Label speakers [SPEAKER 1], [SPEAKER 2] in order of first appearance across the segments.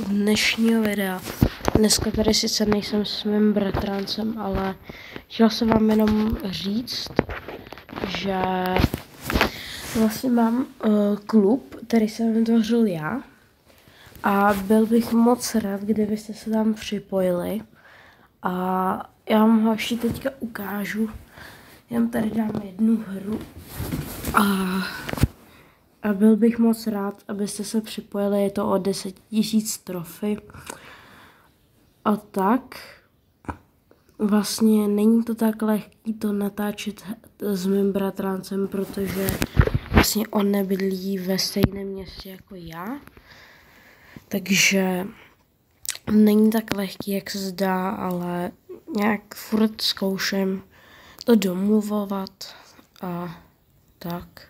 [SPEAKER 1] dnešního videa. Dneska tady sice nejsem s mým bratrancem, ale chtěl jsem vám jenom říct, že vlastně mám klub, který jsem vytvořil já a byl bych moc rád, kdybyste se tam připojili a já vám ho ještě teďka ukážu. Jen tady dám jednu hru a byl bych moc rád, abyste se připojili, je to o 10 000 trofy. A tak vlastně není to tak lehký to natáčet s mým bratrancem, protože vlastně on nebydlí ve stejném městě jako já. Takže není tak lehký, jak se zdá, ale nějak furt zkouším to domluvovat a tak.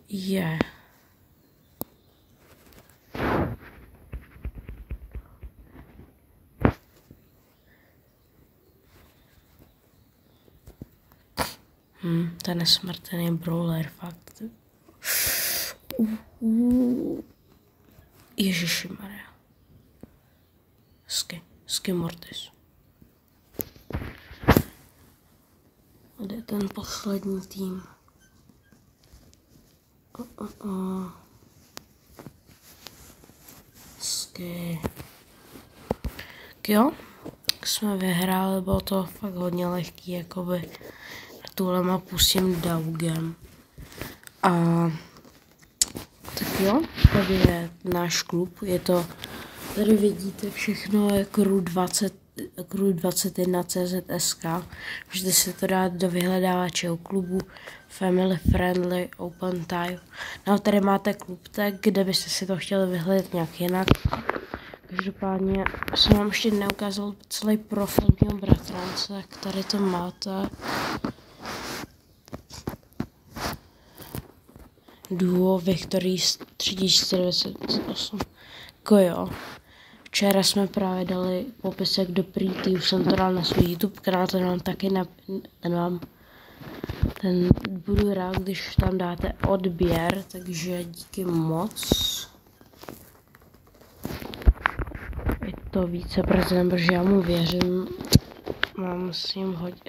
[SPEAKER 1] Je. Ten nesmrtelný brawler, fakt. Ježišimarja. Sky Mortis. Kde je ten poslední tým? Sky. Jo, jsme vyhráli, bylo to fakt hodně lehký, jakoby na tuhle mapu s tím Daugem. A tak jo, tady je náš klub, je to, tady vidíte všechno je Crew21 CZSK, můžete si to dát do vyhledávače klubu Family Friendly Open Time. No tady máte klub tag, kde byste si to chtěli vyhledat nějak jinak. Každopádně jsem vám ještě neukázal celý profil mého bratrance, jak tady to máte. Duo Victory 3098. Jako jo. Včera jsme právě dali popisek do prýtý, už jsem to dal na svůj YouTube kanál, ten vám taky ten budu rád, když tam dáte odběr, takže díky moc. Je to více prezident, protože já mu věřím,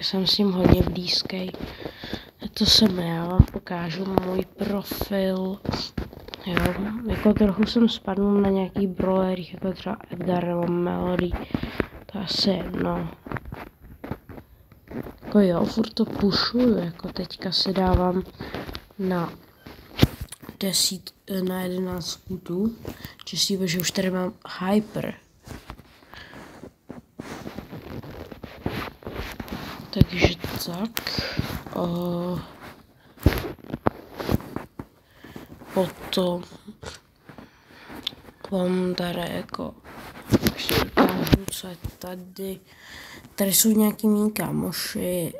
[SPEAKER 1] jsem s ním hodně blízký. To jsem já, vám ukážu můj profil. Jo, jako trochu jsem spadnul na nějaký brawlerích, jako třeba Edgar nebo Melody, to asi jedno. Jako jo, furt to pushuju, jako teďka si dávám na 11 kutů, čistý, že už tady mám Hyper. Takže tak, potom vám tady jako ještě ukážu, co je tady. Tady jsou nějaký mý kámoši,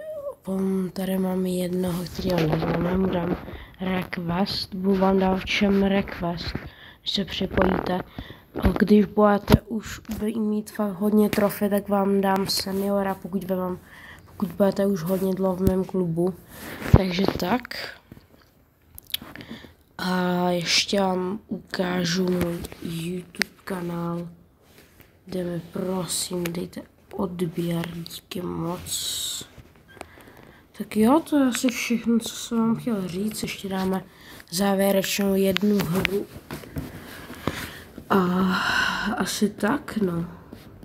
[SPEAKER 1] tady mám jednoho, kterýho neznám, já mu dám request, budu vám dát všem request, když se připojíte. Když budete už mít fakt hodně trofy, tak vám dám seniora, pokud budete už hodně dlouho v mém klubu. Takže tak. A ještě vám ukážu můj YouTube kanál, kde mi prosím dejte odběr, díky moc. Tak jo, to je asi všechno, co jsem vám chtěl říct. Ještě dáme závěrečnou jednu hru. A asi tak, no.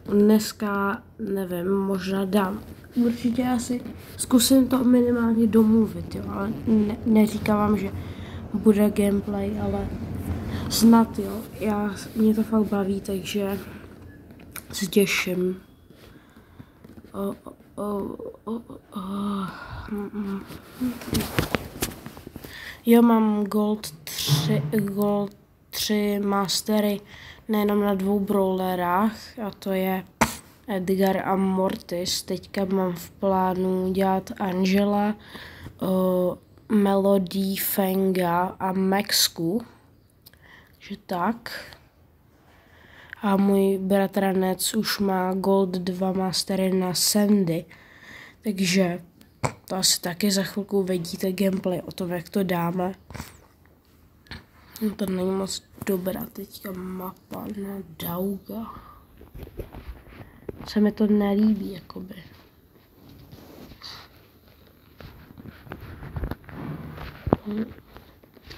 [SPEAKER 1] Dneska, nevím, možná dám. Určitě asi zkusím to minimálně domluvit, jo, ale neříkám vám, že bude gameplay, ale snad, jo. Mě to fakt baví, takže se těším. Jo, mám Gold 3 mastery nejenom na 2 brawlerách, a to je Edgar a Mortis. Teďka mám v plánu dělat Angela, Melody, Fenga a Maxku. Takže tak. A můj bratranec už má Gold 2 mastery na Sandy. Takže to asi taky za chvilku vidíte gameplay o tom, jak to dáme. To není moc dobrá teďka mapa na Dauga. Se mi to nelíbí, jakoby.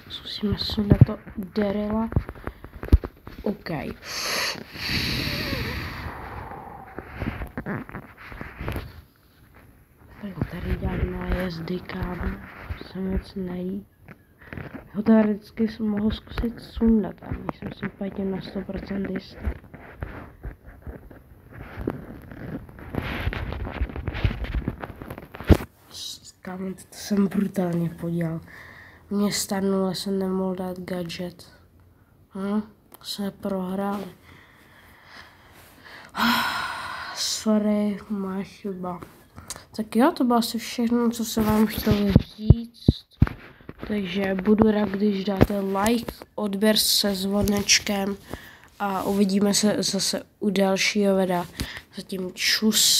[SPEAKER 1] Zkusíme sundat to Daryla. OK. Tak tady dělám nájezdy, kámo. Se mi moc nelíbí. Ho teoreticky mohl zkusit sundat, ale nejsem si úplně na 100% jistý. Kámo, to jsem brutálně podělal. Mě starnule jsem nemohl dát gadget. Jsme prohráli. Sorry, má chyba. Tak jo, to bylo asi všechno, co jsem vám chtěl říct. Takže budu rád, když dáte like, odběr se zvonečkem a uvidíme se zase u dalšího videa. Zatím čus.